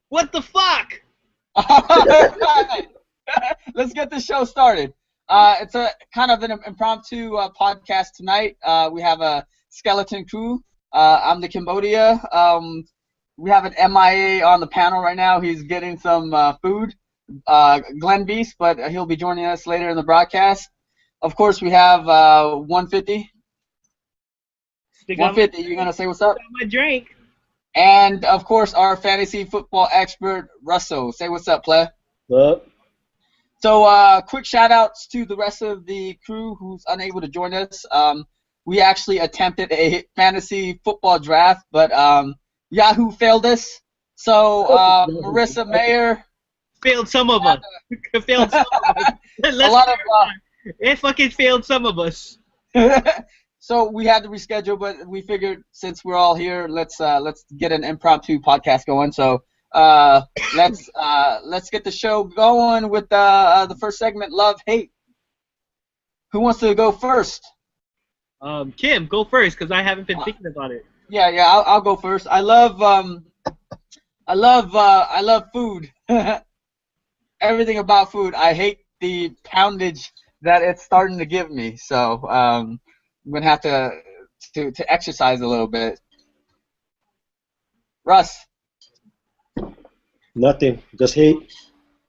What the fuck? Alright. Let's get the show started. It's a kind of an impromptu podcast tonight. We have a skeleton crew. I'm the Cambodia. We have an MIA on the panel right now. He's getting some food. Glenn Beast, but he'll be joining us later in the broadcast. Of course, we have 150. Stick 150, you're going to say what's up? my drink. And, of course, our fantasy football expert, Russell. Say what's up, play. What? So, quick shout-outs to the rest of the crew who's unable to join us. We actually attempted a fantasy football draft, but Yahoo failed us. So, Marissa Mayer. Failed some of us. Failed some of us. A lot of it fucking failed some of us. So we had to reschedule, but we figured since we're all here, let's get an impromptu podcast going. So let's get the show going with the first segment, Love Hate. Who wants to go first? Kim, go first, because I haven't been thinking about it. Yeah, I'll go first. I love food. Everything about food. I hate the poundage that it's starting to give me. So I'm gonna have to exercise a little bit. Russ. Nothing. Just hate.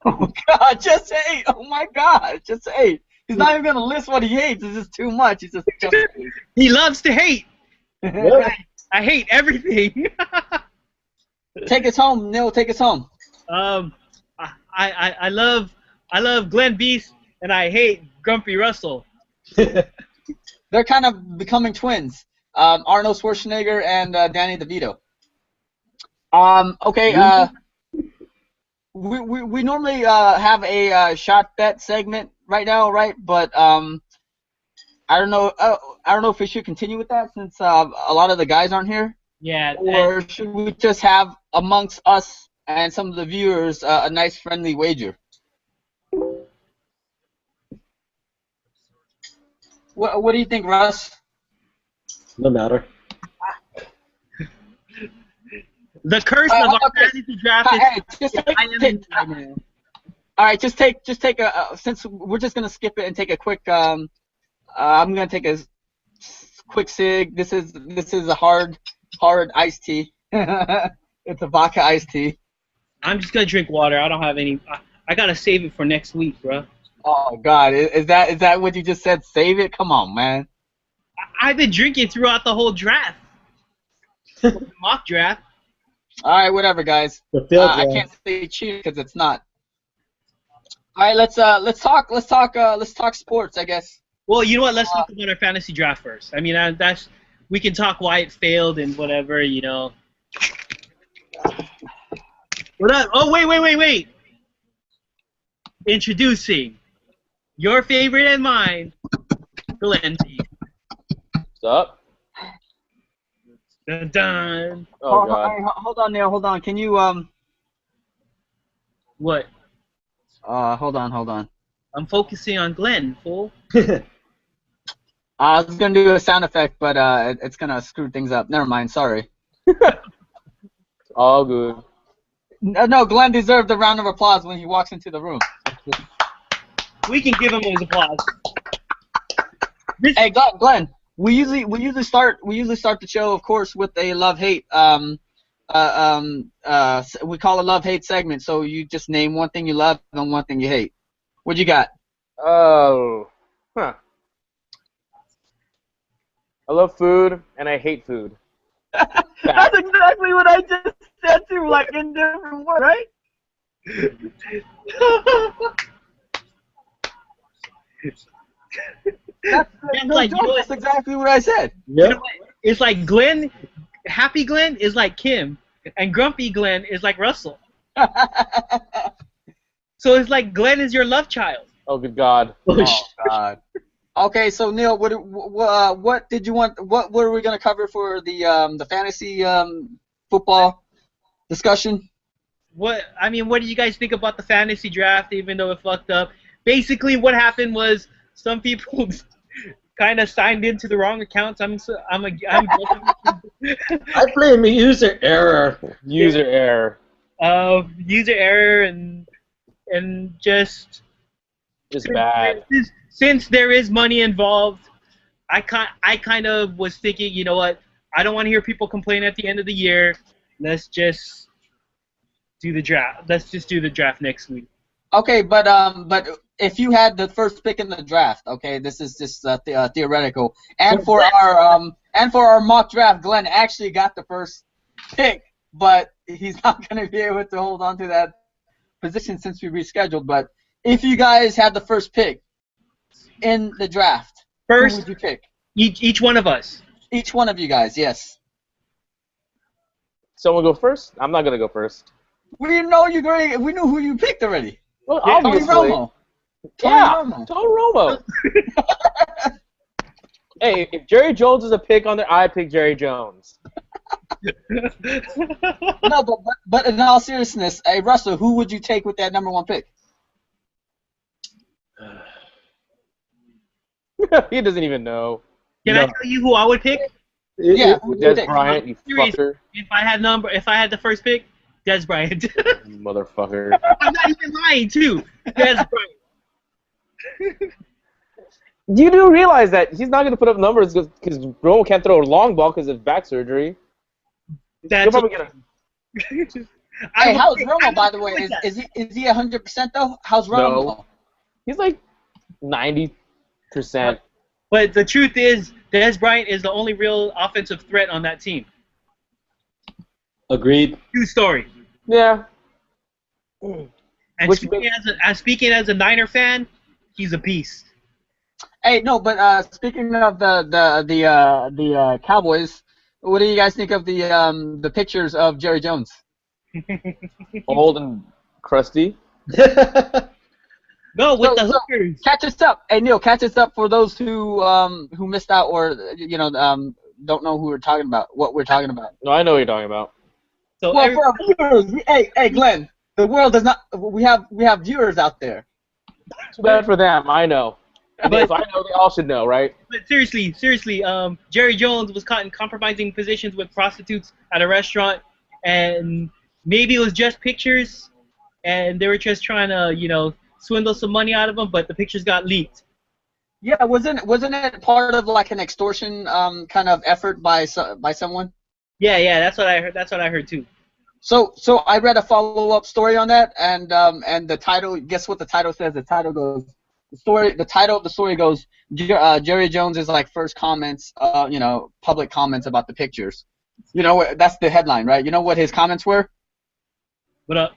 Oh God, just hate. Oh my God, just hate. He's not even gonna list what he hates. It's just too much. He's just He loves to hate. I hate everything. Take us home, Neil. Take us home. I love Glenn Beast, and I hate Grumpy Russell. They're kind of becoming twins. Arnold Schwarzenegger and Danny DeVito. Okay. We normally have a shot bet segment right now, right? But I don't know. I don't know if we should continue with that since a lot of the guys aren't here. Yeah. Or should we just have amongst us and some of the viewers a nice friendly wager? What do you think, Russ? No matter. The curse of our fantasy draft is all right, just take a since we're just gonna skip it and take a quick. I'm gonna take a quick sig. This is a hard iced tea. It's a vodka iced tea. I'm just gonna drink water. I don't have any. I gotta save it for next week, bro. Oh God, is that what you just said? Save it? Come on, man. I've been drinking throughout the whole draft. Mock draft. All right, whatever, guys. I can't say cheat because it's not. All right, let's talk sports, I guess. Well, you know what? Let's talk about our fantasy draft first. I mean, we can talk why it failed and whatever, you know. What up? Oh, wait. Introducing your favorite and mine, Glenn. What's up? Dun dun. Oh God. Hold on, Neil. Hold on. Can you What? Hold on. I'm focusing on Glenn, fool. I was gonna do a sound effect, but it's gonna screw things up. Never mind. Sorry. All good. No, Glenn deserved a round of applause when he walks into the room. We can give him his applause. Hey, Glenn. We usually start the show, of course, with a love hate. We call a love hate segment. So you just name one thing you love and one thing you hate. What you got? Oh. Huh. I love food and I hate food. That's exactly what I just said too, like in different words, right? That's exactly what I said. Yep. It's like Glenn, Happy Glenn is like Kim, and Grumpy Glenn is like Russell. So it's like Glenn is your love child. Oh, good God. Oh God. Okay, so Neil, what did you want? What were we gonna cover for the fantasy football discussion? What do you guys think about the fantasy draft? Even though it fucked up, basically what happened was some people kind of signed into the wrong accounts. I'm I blame user error. User error. User error and just bad. since there is money involved, I kind of was thinking, you know what? I don't want to hear people complain at the end of the year. Let's just do the draft. Let's just do the draft next week. Okay, but if you had the first pick in the draft, okay, this is just theoretical, and for our mock draft, Glenn actually got the first pick, but he's not going to be able to hold on to that position since we rescheduled. But if you guys had the first pick in the draft, who would you pick? Each one of us. Each one of you guys, yes. Someone go first? I'm not gonna go first. We know you already. We knew who you picked already. Well, Yeah, Tony obviously. Romo. Tony Romo. Hey, if Jerry Jones is a pick on there, I pick Jerry Jones. No, but in all seriousness, hey Russell, who would you take with that number 1 pick? He doesn't even know. Can I tell you who I would pick? Yeah, who would you Des pick? Bryant, you fucker. If I had the first pick, Des Bryant. Motherfucker. I'm not even lying too. Des Bryant. You do realize that he's not going to put up numbers because Romo can't throw a long ball because of back surgery. That's He'll probably get a... Hey, how's Romo, by the way? Is he 100% though? How's Romo? No. He's like 90%. But the truth is, Des Bryant is the only real offensive threat on that team. Agreed. True story. Yeah. And Which speaking as a Niner fan, he's a beast. Hey, no, but speaking of the Cowboys, what do you guys think of the pictures of Jerry Jones? Old and crusty. No, with the So, hookers. catch us up. Hey, Neil, catch us up for those who missed out or don't know who we're talking about. What we're talking about. No, I know what you're talking about. So Well, for our viewers, hey, Glenn, the world does not. We have viewers out there. Too bad for them. I know. But if I know, they all should know, right? But seriously, Jerry Jones was caught in compromising positions with prostitutes at a restaurant, and maybe it was just pictures, and they were just trying to, swindle some money out of him, but the pictures got leaked. Yeah, wasn't it part of like an extortion kind of effort by someone? Yeah, that's what I heard. That's what I heard too. So I read a follow-up story on that, and the title. Guess what the title says? The title goes. The title of the story goes. Jerry Jones is like first comments. Public comments about the pictures. That's the headline, right? You know what his comments were? What up?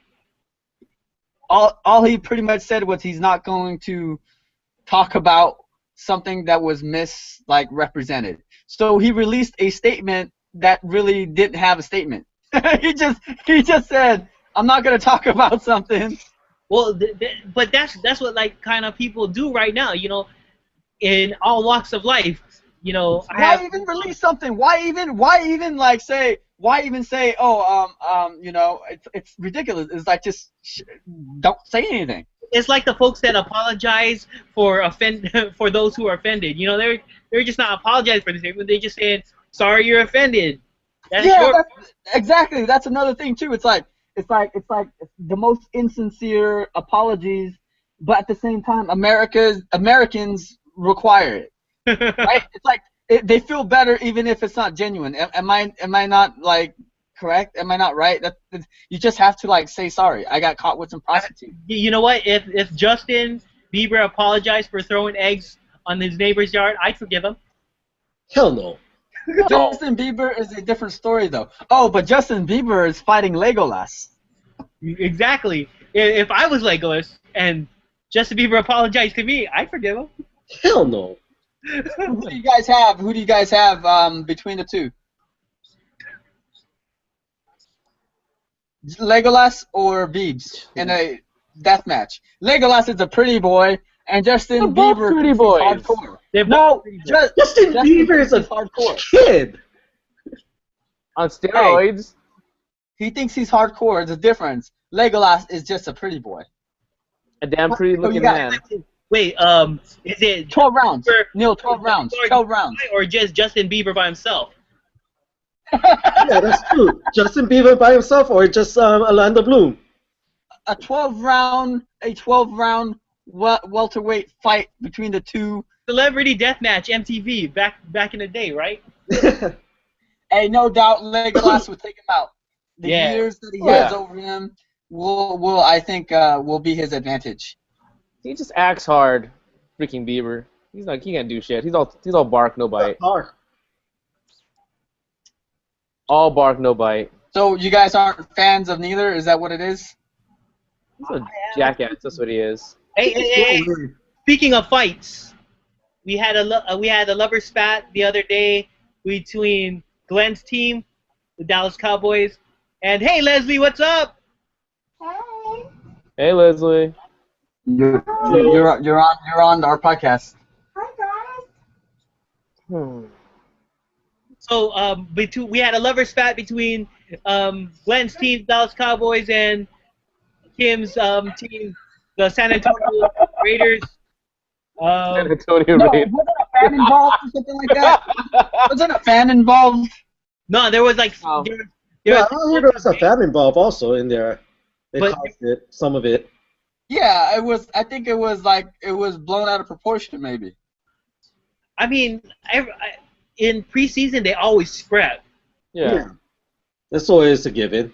All he pretty much said was he's not going to talk about something that was represented. So he released a statement that really didn't have a statement. he just said, I'm not going to talk about something. Well, but that's what kind of people do right now. In all walks of life. Why even release something? Why even say, it's ridiculous. It's like just don't say anything. It's like the folks that apologize for for those who are offended. They're just not apologizing for the statement. They're just saying sorry you're offended. Exactly. That's another thing too. It's like the most insincere apologies, but at the same time, Americans require it. Right? It's like they feel better even if it's not genuine. Am I not correct? Am I not right? You just have to say sorry. I got caught with some prostitute. You know what? If Justin Bieber apologized for throwing eggs on his neighbor's yard, I'd forgive him. Hell no. Justin Bieber is a different story though. Oh, but Justin Bieber is fighting Legolas. Exactly. If I was Legolas and Justin Bieber apologized to me, I'd forgive him. Hell no. Who do you guys have? Between the two? Legolas or Biebs in a death match? Legolas is a pretty boy, and Justin Bieber pretty is boys. hardcore. Justin Bieber is a hardcore kid. On steroids. He thinks he's hardcore. There's a difference. Legolas is just a pretty boy. A damn pretty looking man. Wait, is it 12 rounds? Neil, 12 rounds. 12 rounds. Or just Justin Bieber by himself? Yeah, that's true. Justin Bieber by himself or just Orlando Bloom? A 12 round welterweight fight between the two. Celebrity Deathmatch MTV back in the day, right? Hey, no doubt Legolas would take him out. The Yeah. years that he Oh, has yeah. over him will I think will be his advantage. He just acts hard, freaking Bieber. He can't do shit. He's all bark, no bite. Hard. All bark, no bite. So you guys aren't fans of neither? Is that what it is? He's a jackass. That's what he is. Hey. Speaking of fights, we had a lover spat the other day between Glenn's team, the Dallas Cowboys, and hey Leslie, what's up? Hey, Leslie. You're on our podcast. So we had a lover spat between Glenn's team, Dallas Cowboys, and Kim's team, the San Antonio Raiders. San Antonio No, Raiders. wasn't a fan involved or something like that? Wasn't a fan involved? No, there was like Oh. there Yeah, I was- heard there was a fan involved also in there. They But- caused it, some of it. Yeah, it was. I think it was blown out of proportion, maybe. I mean, in preseason they always scrap. Yeah. That's always a given.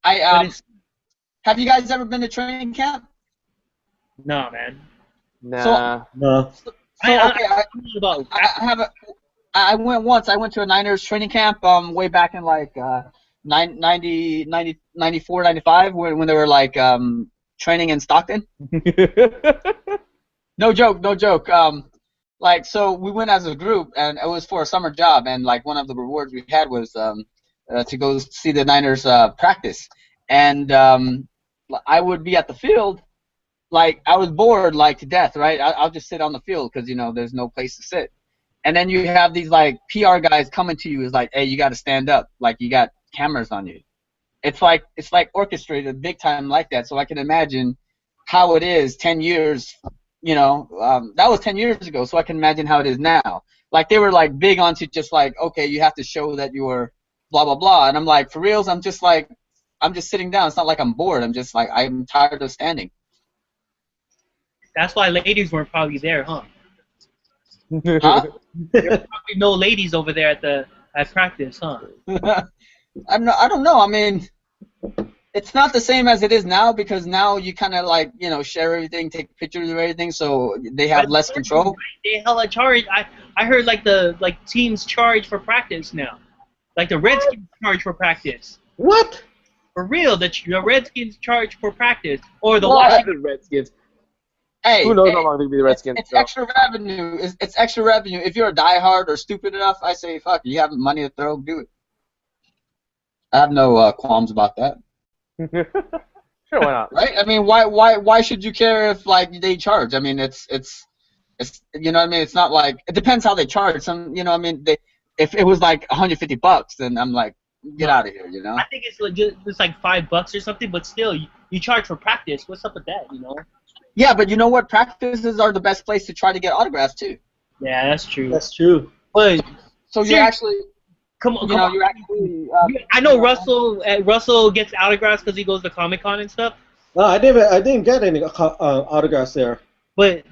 But it's, Have you guys ever been to training camp? no, man. Nah. No. So okay, I went once. I went to a Niners training camp way back in like 90, 94, 95 when they were like training in Stockton. No joke. Like so we went as a group and it was for a summer job and like one of the rewards we had was to go see the Niners practice and I would be at the field. Like I was bored like to death, right? I'll just sit on the field because there's no place to sit. And then you have these like PR guys coming to you is like, hey, you got to stand up, like you got cameras on you. It's like orchestrated big time like that. So I can imagine how it is 10 years. That was 10 years ago. So I can imagine how it is now. Like they were like big onto just like, okay, you have to show that you were blah blah blah. And I'm like, for reals, I'm just sitting down. It's not like I'm bored. I'm just like I'm tired of standing. That's why ladies weren't probably there, huh? Huh? There were probably no ladies over there at practice, huh? I don't know. I mean, it's not the same as it is now because now you kind of like share everything, take pictures of everything, so they have less control. They hella charge. I heard like the teams charge for practice now, like the Redskins charge for practice. What? For real, the Redskins charge for practice, or the Well, Washington. Redskins. Hey, Who knows how long they'll be the Redskins? It's extra revenue. It's extra revenue. If you're a diehard or stupid enough, I say fuck. You have money to throw, do it. I have no qualms about that. Sure, why not? Right? I mean, why should you care if like they charge? I mean, it's you know what I mean. It's not like it depends how they charge. Some I mean, if it was like $150, then I'm like, get out of here. I think it's legit. It's like $5 or something, but still, you charge for practice. What's up with that? Yeah, but you know what? Practices are the best place to try to get autographs too. Yeah, that's true. That's true. But So you're actually, come on. you're actually. I know Russell gets autographs because he goes to Comic-Con and stuff. No, I didn't get any autographs there. But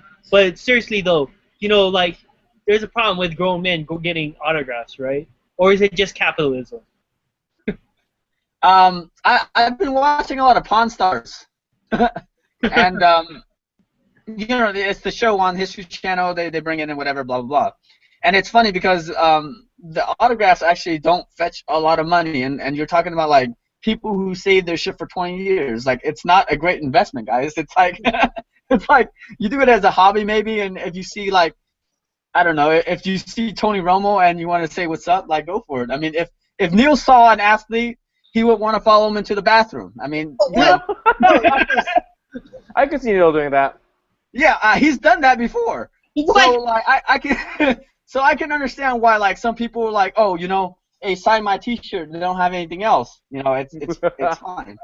seriously though, like there's a problem with grown men getting autographs, right? Or is it just capitalism? I've been watching a lot of Pawn Stars, and it's the show on History Channel. They bring in and whatever, blah blah blah, and it's funny because the autographs actually don't fetch a lot of money, and you're talking about like people who save their shit for 20 years. Like it's not a great investment, guys. It's like it's like you do it as a hobby maybe, and if you see like I don't know, if you see Tony Romo and you want to say what's up, like go for it. I mean, if Neil saw an athlete, he would want to follow him into the bathroom. I mean, I could see Neil doing that. yeah, he's done that before. So like I can so I can understand why like some people are like, oh, hey, sign my T-shirt. They don't have anything else. It's fine.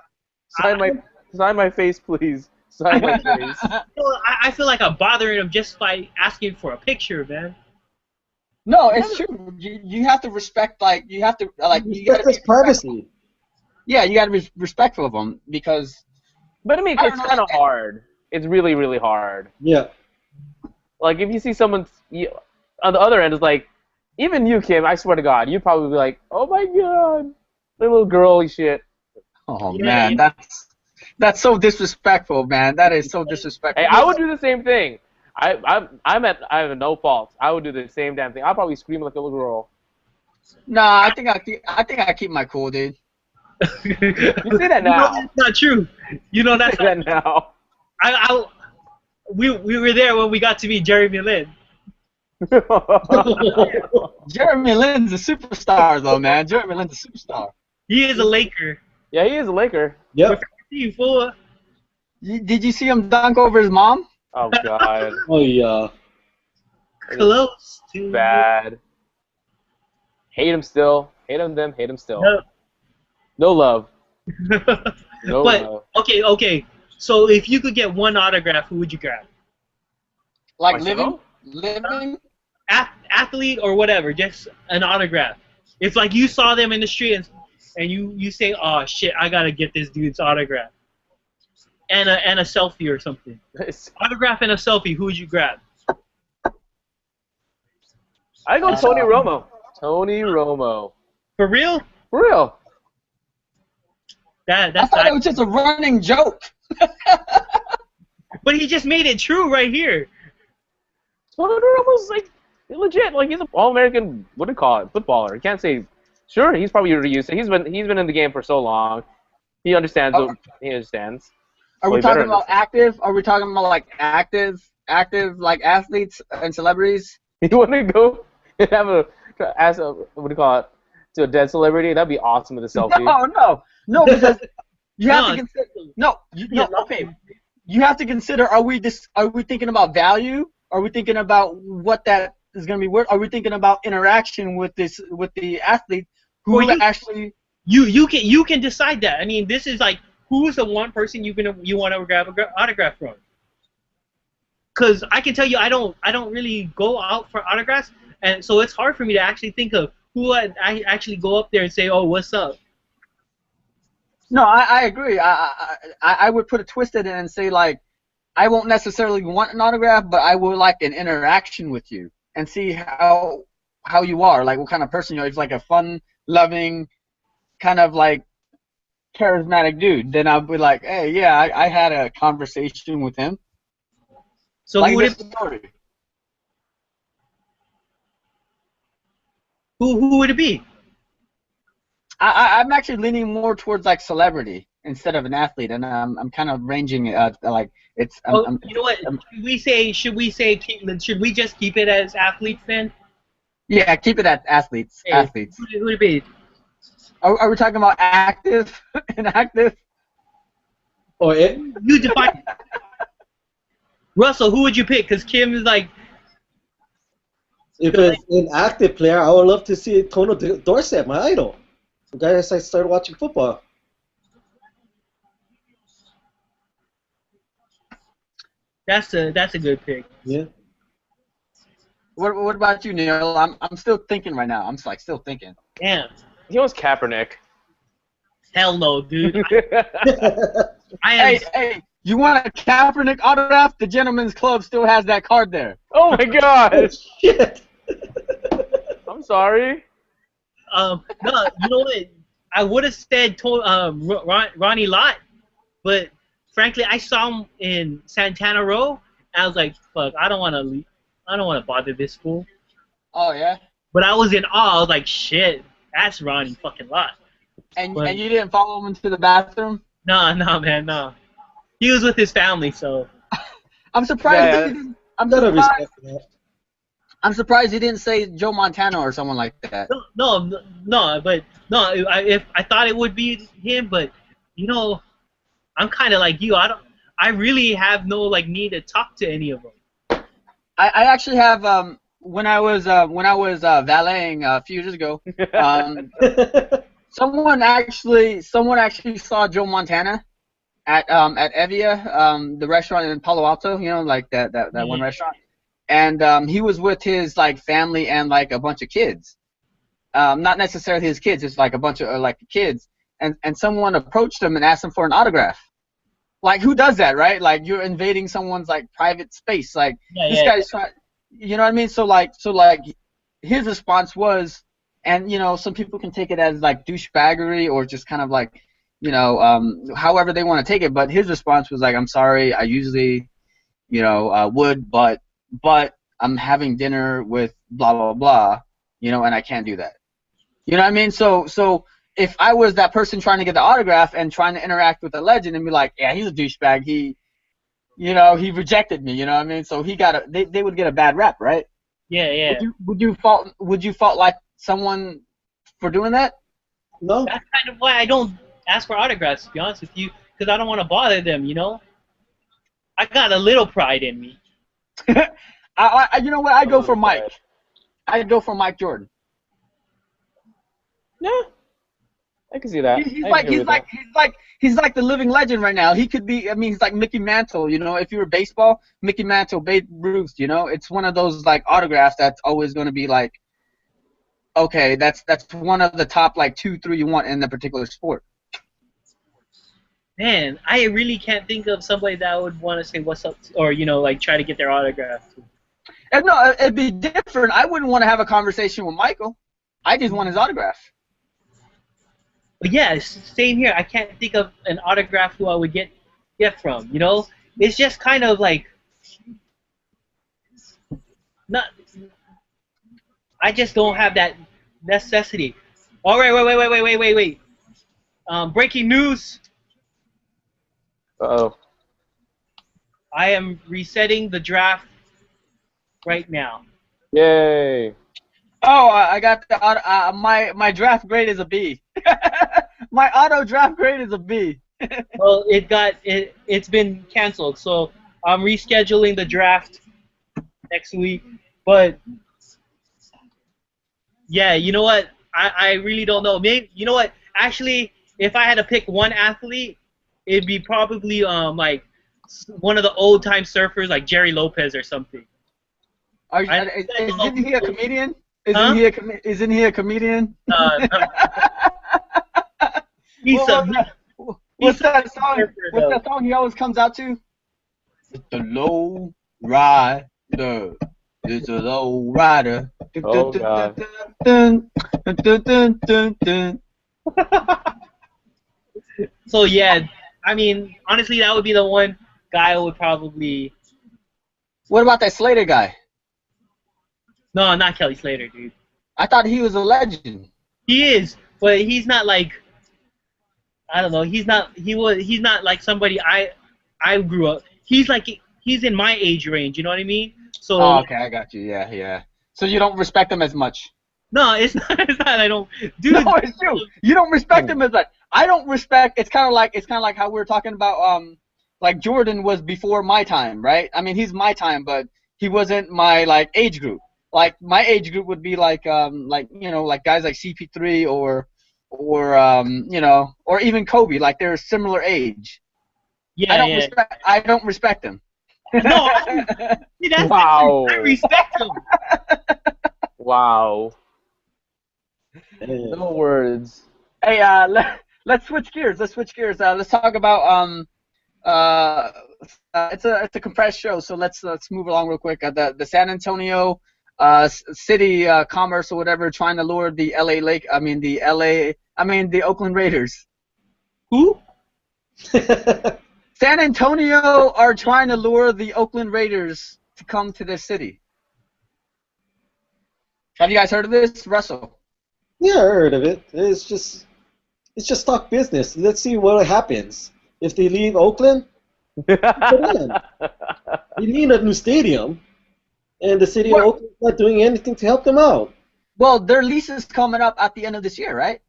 Sign my face, please. Sign my face. I feel like I'm bothering him just by asking for a picture, man. No, it's true. You have to respect, like, you have to, like, you Respect gotta his be privacy. Yeah, you gotta be respectful of them because. But I mean, I don't it's know. kind of hard. It's really, really hard. Yeah. Like, if you see someone on the other end, it's like, even you, Kim, I swear to God, you'd probably be like, oh my God, little girly shit. Oh Yeah, man, that's so disrespectful, man. That is so disrespectful. Hey, I would do the same thing. I have no fault. I would do the same damn thing. I'd probably scream like a little girl. Nah, I think I keep my cool, dude. You say that You know now. that's not true. You know You that's say not, that now. we were there when we got to meet Jeremy Lin. Jeremy Lin's a superstar, though, man. Jeremy Lin's a superstar. He is a Laker. Yeah, he is a Laker. Yep. You fool. Did you see him dunk over his mom? Oh God, Oh yeah. Close to bad. Hate him still. Hate him still. No. No love. No But love. okay. So if you could get one autograph, who would you grab? Like Myself? living. Athlete or whatever, just an autograph. It's like you saw them in the street and you say, "Oh shit, I gotta get this dude's autograph," and a selfie or something. Autograph and a selfie. Who would you grab? I go Tony Romo. Tony Romo. For real? For real. I That's thought not, it was just a running joke. but he just made it true right here. Tony Romo's like legit. Like he's an all-American. What do you call it? Footballer. You can't say. Sure, he's probably used to. He's been in the game for so long. He understands. He understands. Are we talking about active? Are we talking about like active like athletes and celebrities? You want to go and have ask what do you call it, to a dead celebrity? That'd be awesome with a selfie. No, because you have No, to consider. Okay. You have to consider. Are we thinking about value? Are we thinking about what that is going to be worth? Are we thinking about interaction with the athlete who Well, actually? You can decide that. I mean, this is like who's the one person you want to grab an autograph from? Because I can tell you, I don't really go out for autographs, and so it's hard for me to actually think of who I actually go up there and say, "Oh, what's up?" No, I agree. I would put a twist in it and say, like, I won't necessarily want an autograph, but I would like an interaction with you and see how you are, like what kind of person you are. If like a fun, loving, kind of like charismatic dude, then I'll be like, hey, yeah, I had a conversation with him. So like who would this it, story. who would it be? I'm actually leaning more towards like celebrity instead of an athlete, and I'm kind of ranging like it's. You know what? Should we just keep it as athletes then? Yeah, keep it at athletes. Hey, Athletes. Who would it be? Are we talking about active, inactive? Or it. You define. Russell, who would you pick? Because Kim is like. If it's an active player, I would love to see Tony Dorsett, my idol. The guy that I started watching football. That's a good pick. Yeah. What about you, Neil? I'm still thinking right now. I'm like still thinking. Damn. He was Kaepernick. Hell no, dude. I am. Hey, you want a Kaepernick autograph? The Gentleman's Club still has that card there. Oh my God. Shit. I'm sorry. No, you know what? I would have said Ronnie Lott, but frankly, I saw him in Santana Row, and I was like, "Fuck, I don't want to bother this fool." Oh yeah. But I was in awe. I was like, "Shit, that's Ronnie fucking Lott." And you didn't follow him into the bathroom? No, man, no. He was with his family, so. I'm surprised. Yeah. I'm surprised he didn't say Joe Montana or someone like that. No. I thought it would be him, but you know, I'm kind of like you. I really have no like need to talk to any of them. I actually have when I was valeting a few years ago. Someone actually saw Joe Montana at Evia, the restaurant in Palo Alto. You know, like that one restaurant. and he was with his like family and like a bunch of kids. Not necessarily his kids, just like a bunch of like kids. And someone approached him and asked him for an autograph. Like, who does that, right? Like, you're invading someone's like private space. Like, this guy's trying, you know what I mean? So like his response was, and you know, some people can take it as like douchebaggery or just kind of like, you know, however they want to take it. But his response was like, I'm sorry, I usually, you know, would, but I'm having dinner with blah blah blah, you know, and I can't do that. You know what I mean? So if I was that person trying to get the autograph and trying to interact with a legend and be like, yeah, he's a douchebag, he rejected me, you know what I mean? So they would get a bad rap, right? Yeah. Would you fault like someone for doing that? No. That's kind of why I don't ask for autographs, to be honest with you, because I don't want to bother them, you know? I got a little pride in me. You know what? I go for Mike. I'd go for Mike Jordan. Yeah, I can see that. He's like the living legend right now. He could be. I mean, he's like Mickey Mantle. You know, if you were baseball, Mickey Mantle, Babe Ruth. You know, it's one of those like autographs that's always going to be like, okay, that's one of the top like 2, 3 you want in the particular sport. Man, I really can't think of somebody that I would want to say what's up, or you know, like try to get their autograph. And no, it'd be different. I wouldn't want to have a conversation with Michael. I just want his autograph. But yeah, same here. I can't think of an autograph who I would get from. You know, it's just kind of like not. I just don't have that necessity. All right, wait. Breaking news. Uh-oh. I am resetting the draft right now. Yay. Oh, I got the my draft grade is a B. My auto draft grade is a B. Well, it's been canceled, so I'm rescheduling the draft next week. But yeah, you know what? I really don't know. Maybe you know what? Actually, if I had to pick one athlete, it'd be probably like one of the old time surfers like Jerry Lopez or something. Isn't he a comedian? Huh? Isn't he a comedian? No. What's that song? What's that song he always comes out to? It's the low rider. It's a low rider. Oh, God. So yeah, I mean, honestly, that would be the one guy I would probably. What about that Slater guy? No, not Kelly Slater, dude. I thought he was a legend. He is, but he's not like. I don't know. He's not. He's not like somebody I grew up. He's in my age range. You know what I mean? So. Oh, okay, I got you. Yeah. So you don't respect him as much. No, it's not. It's not. I don't. Dude, no, it's true. You don't respect him as much. I don't respect. It's kind of like how we were talking about. Like Jordan was before my time, right? I mean, he's my time, but he wasn't my like age group. Like my age group would be like you know, like guys like CP3 or you know, or even Kobe. Like they're similar age. Yeah, I don't respect him. No, see, that's wow. I respect him. Wow. No words. Hey, let's switch gears. Let's talk about it's a compressed show, so let's move along real quick. The San Antonio city commerce or whatever trying to lure the the Oakland Raiders. Who? San Antonio are trying to lure the Oakland Raiders to come to their city. Have you guys heard of this, Russell? Yeah, I heard of it. It's just stock business. Let's see what happens. If they leave Oakland, you need a new stadium, and the city of Oakland's not doing anything to help them out. Well, their lease is coming up at the end of this year, right?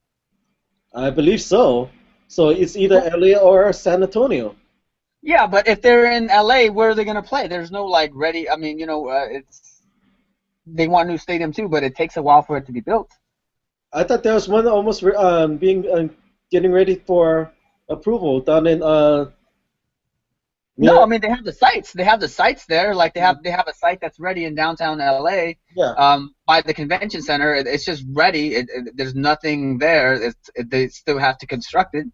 I believe so. So it's either LA or San Antonio. Yeah, but if they're in LA, where are they going to play? There's no like ready. I mean, you know, they want a new stadium too, but it takes a while for it to be built. I thought there was one almost getting ready for approval down in No, I mean they have the sites. They have the sites there. Like they have a site that's ready in downtown LA. Yeah. By the convention center. It's just ready. There's nothing there. They still have to construct it.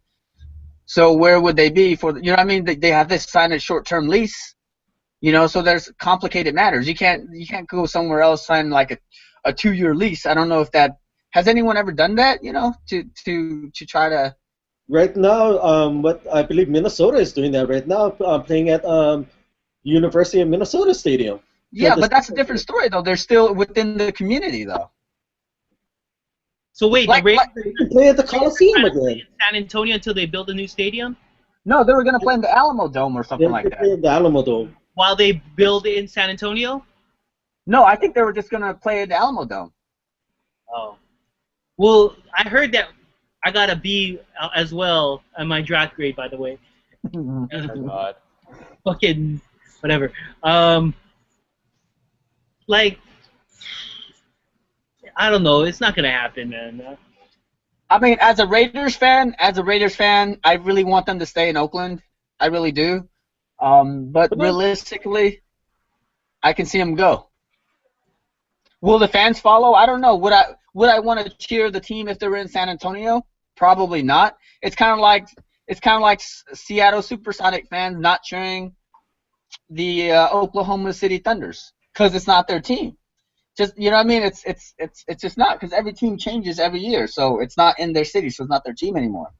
So where would they be for? You know what I mean? They have this sign a short-term lease. You know, so there's complicated matters. You can't go somewhere else sign like a 2-year lease. I don't know if that has anyone ever done that. You know, to try to. Right now, what I believe Minnesota is doing that right now, playing at University of Minnesota Stadium. Yeah, but that's a different story though. They're still within the community though. So wait, Like- the Raiders You can play at the Coliseum are again. in San Antonio until they build a new stadium? No, they were gonna play in the Alamo Dome or something like They play that. in the Alamo Dome. While they build in San Antonio? No, I think they were just gonna play in the Alamo Dome. Oh. Well, I heard that I got a B as well on my draft grade, by the way. Oh, God. Fucking whatever. Like, I don't know. It's not gonna happen, man. I mean, as a Raiders fan, I really want them to stay in Oakland. I really do. But realistically, I can see them go. Will the fans follow? I don't know. Would I want to cheer the team if they were in San Antonio? Probably not. It's kind of like Seattle Supersonic fans not cheering the Oklahoma City Thunders because it's not their team. Just, you know what I mean? It's just not, because every team changes every year, so it's not in their city, so it's not their team anymore.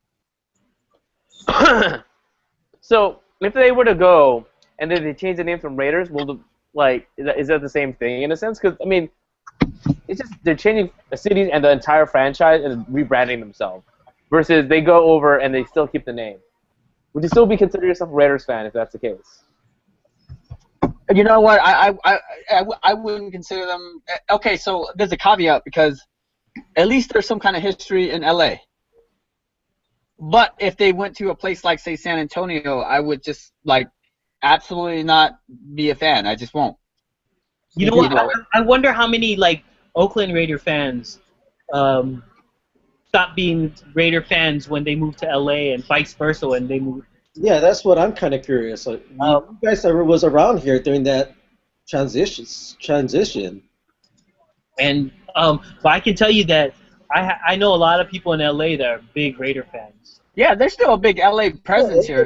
So if they were to go and then they change the name from Raiders, is that the same thing in a sense? Because I mean, it's just they're changing the cities and the entire franchise and rebranding themselves. Versus they go over and they still keep the name. Would you still be consider yourself a Raiders fan if that's the case? You know what? I wouldn't consider them. Okay, so there's a caveat because at least there's some kind of history in LA. But if they went to a place like, say, San Antonio, I would just absolutely not be a fan. I just won't. You know what? I wonder how many Oakland Raider fans stop being Raider fans when they move to LA and vice versa when they move. Yeah, that's what I'm kind of curious. You guys ever was around here during that transition? And but I can tell you that I know a lot of people in LA that are big Raider fans. Yeah, there's still a big LA presence here,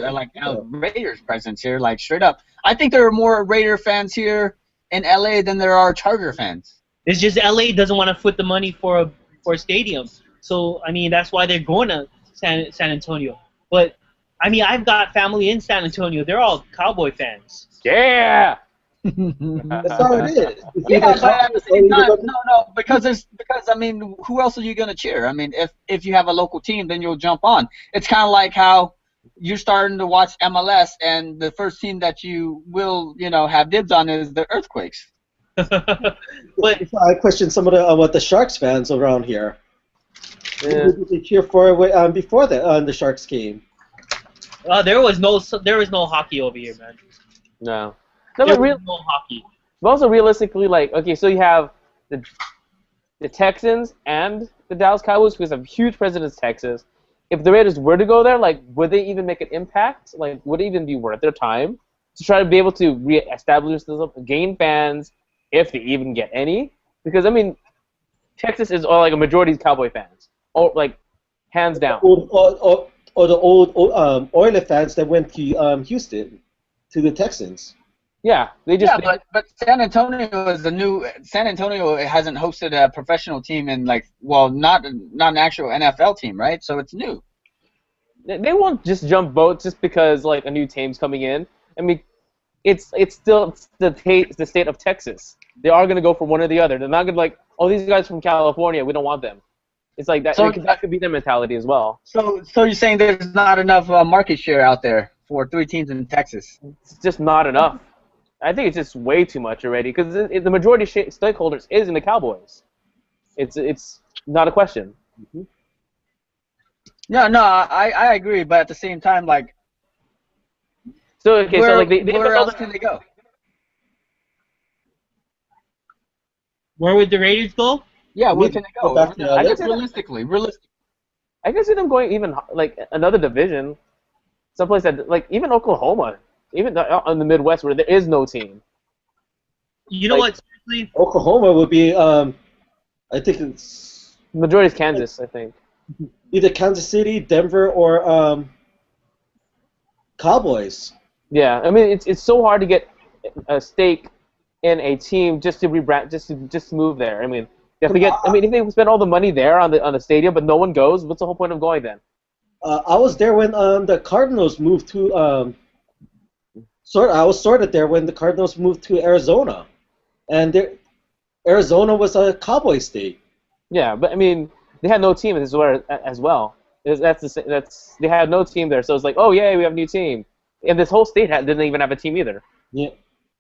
Raiders presence here, straight up. I think there are more Raider fans here in LA than there are Charger fans. It's just LA doesn't want to foot the money for a stadium. So, I mean, that's why they're going to San Antonio. But, I mean, I've got family in San Antonio. They're all Cowboy fans. Yeah! That's how it is. Yeah, but at the same time, no, because I mean, who else are you gonna cheer? I mean, if you have a local team, then you'll jump on. It's kind of like how you're starting to watch MLS, and the first team that you will, have dibs on is the Earthquakes. But I question some of the Sharks fans around here. Yeah. Who did they cheer for before the Sharks game? there was no hockey over here, man. No. There was no hockey. But also realistically, okay, so you have the Texans and the Dallas Cowboys because of huge presence in Texas. If the Raiders were to go there, would they even make an impact? Would it even be worth their time to try to be able to reestablish themselves, gain fans, if they even get any? Because I mean, Texas is all a majority of Cowboy fans, or hands down. Or the old Oilers fans that went to Houston, to the Texans. Yeah, they just. Yeah, but San Antonio is San Antonio hasn't hosted a professional team in not an actual NFL team, right? So it's new. They won't just jump boats just because a new team's coming in. I mean, it's still the state of Texas. They are gonna go for one or the other. They're not gonna these guys from California, we don't want them. It's like that. So, that could be their mentality as well. So you're saying there's not enough market share out there for 3 teams in Texas? It's just not enough. I think it's just way too much already because the majority of stakeholders is in the Cowboys. It's not a question. Mm-hmm. No, I agree, but at the same time, So okay, where else can they go? Where would the Raiders go? Yeah, where can they go? Back to I LA. guess realistically. I can see them going even another division, someplace that even Oklahoma even in the Midwest where there is no team. You know Like- what? Seriously, Oklahoma would be, I think it's The majority is Kansas, I think. either Kansas City, Denver, or Cowboys. Yeah, I mean it's so hard to get a stake in a team just to rebrand, just to move there. I mean, you have to get. I mean, if they spend all the money there on the stadium, but no one goes, what's the whole point of going then? I was there when the Cardinals moved to I was sort of there when the Cardinals moved to Arizona, and Arizona was a Cowboy state. Yeah, but I mean, they had no team as well. They had no team there, so it's like, oh yay, we have a new team, and this whole state didn't even have a team either. Yeah.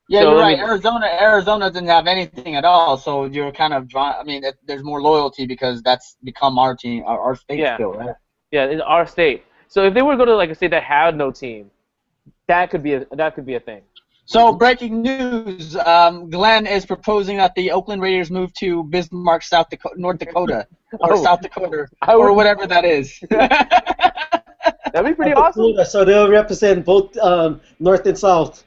Yeah, So, you're I right. mean- Arizona didn't have anything at all, so you're kind of drawn. I mean, there's more loyalty because that's become our team, our state Yeah. still, right? Yeah, in our state. So if they were to go to like a state that had no team, that could be a thing. So breaking news: Glenn is proposing that the Oakland Raiders move to Bismarck, North Dakota, or Oh. South Dakota, I or would- whatever that is. That'd be pretty awesome. So they'll represent both North and South.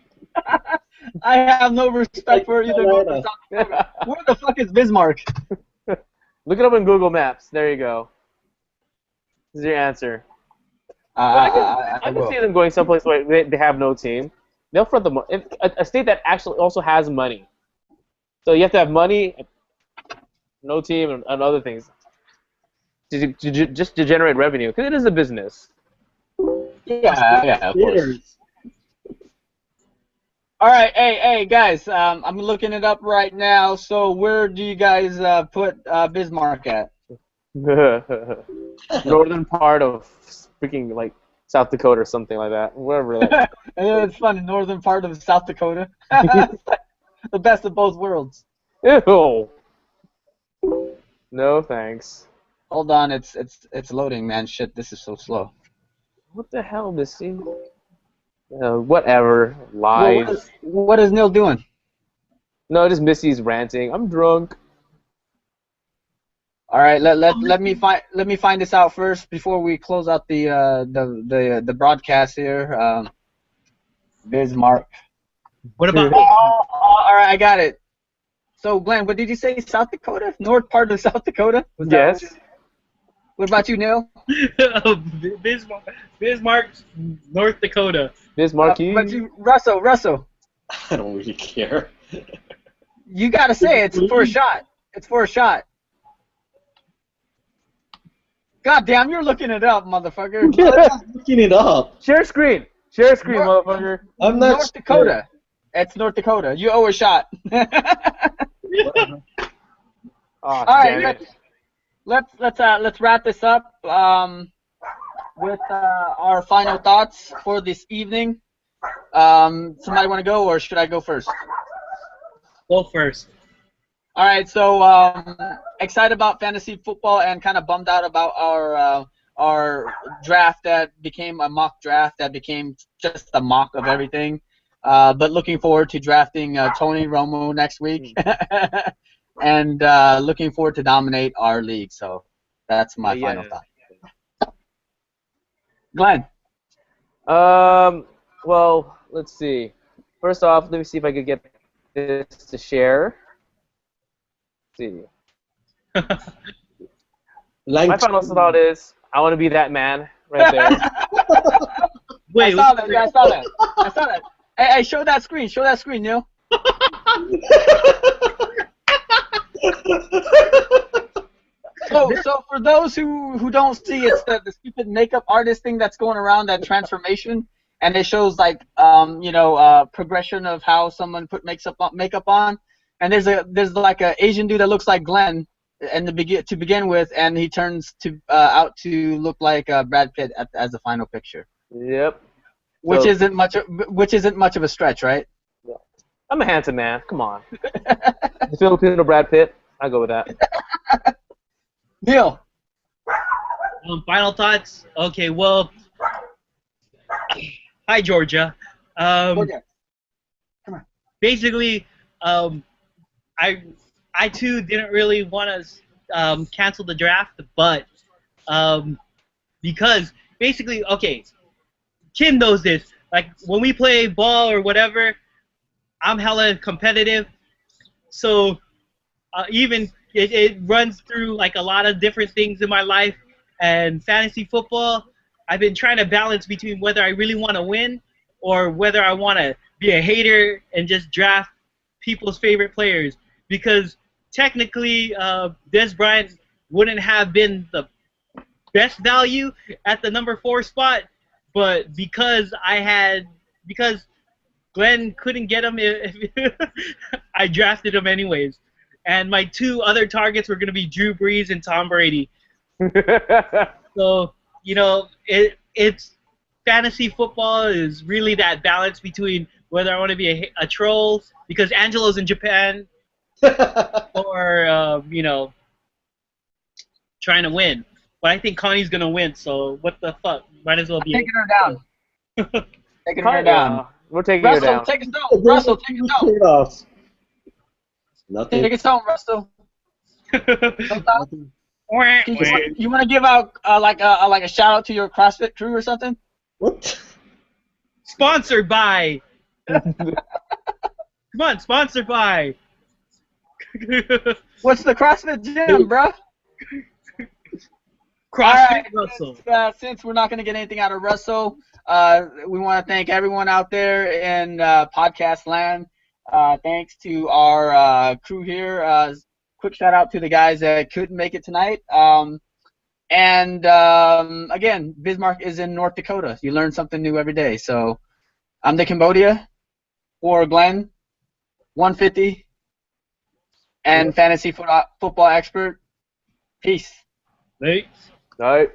I have no respect for either North or Carolina. South Dakota. Where the fuck is Bismarck? Look it up on Google Maps. There you go. This is your answer. I I can will. see them going someplace where they have no team. They'll front the money. A state that actually also has money. So you have to have money, no team, and other things. Just to generate revenue, because it is a business. Yeah, of course. Theaters. All right, hey, guys, I'm looking it up right now. So where do you guys put Bismarck at? Northern part of freaking like South Dakota or something like that. Wherever. Like, It's fun, the northern part of South Dakota. It's like the best of both worlds. ew. No thanks. Hold on, it's loading, man. Shit, this is so slow. What the hell, Missy? Whatever. Lies. What is Neil doing? No, just Missy's ranting. I'm drunk. All right, let me find this out first before we close out the broadcast here. Bismarck. what about? All right, I got it. So Glenn, what did you say? South Dakota, north part of South Dakota? Was that Yes. What about you, Neil? Bismarck, North Dakota. Bismarcky. But you, Russell, I don't really care. you gotta say it's for a shot. It's for a shot. God damn, you're looking it up, motherfucker. I'm not looking it up. Share screen. Share screen, North- motherfucker. I'm not North Dakota. It's North Dakota. You owe a shot. Oh, All right, damn it. let's wrap this up with our final thoughts for this evening. Somebody want to go, or should I go first? Go first. All right, so excited about fantasy football and kind of bummed out about our draft that became a mock draft that became just a mock of everything. But looking forward to drafting Tony Romo next week, and looking forward to dominate our league. So that's my final thought. Glenn. Well, let's see. First off, let me see if I could get this to share. Let's see. My final thought is, I want to be that man right there. Wait, I saw that. Hey, show that screen. Show that screen, Neil. So for those who don't see, it's the stupid makeup artist thing that's going around, that transformation, and it shows like progression of how someone put makeup on, and there's like a Asian dude that looks like Glenn to begin with, and he turns out to look like Brad Pitt as the final picture. Yep. Which So- isn't much of a stretch, right? I'm a handsome man. Come on. The Filipino Brad Pitt. I go with that. Neil. Final thoughts. Okay, well, hi Georgia. Okay. Basically, I too didn't really want to cancel the draft, but because basically, okay, Kim knows this. Like when we play ball or whatever, I'm hella competitive. So even it runs through like a lot of different things in my life. And fantasy football, I've been trying to balance between whether I really want to win or whether I want to be a hater and just draft people's favorite players. Because technically, Des Bryant wouldn't have been the best value at the number 4 spot, but because Glenn couldn't get him, I drafted him anyways. And my 2 other targets were going to be Drew Brees and Tom Brady. So, it's fantasy football is really that balance between whether I want to be a troll because Angelo's in Japan or, trying to win. But I think Connie's going to win, so what the fuck? Might as well be. Taking her down. Taking her down. We're taking her down. Take us home. Russell, take us home. Nothing. Take us home, Russell. Nothing. You want to give out like a shout out to your CrossFit crew or something? What? Sponsored by. Come on, sponsored by. What's the CrossFit gym, bro? CrossFit Russell. Since we're not going to get anything out of Russell, we want to thank everyone out there in podcast land. Thanks to our crew here. Quick shout out to the guys that couldn't make it tonight. Again, Bismarck is in North Dakota. You learn something new every day. So I'm the Cambodia for Glenn, 150, and fantasy football expert. Peace. Thanks. All right.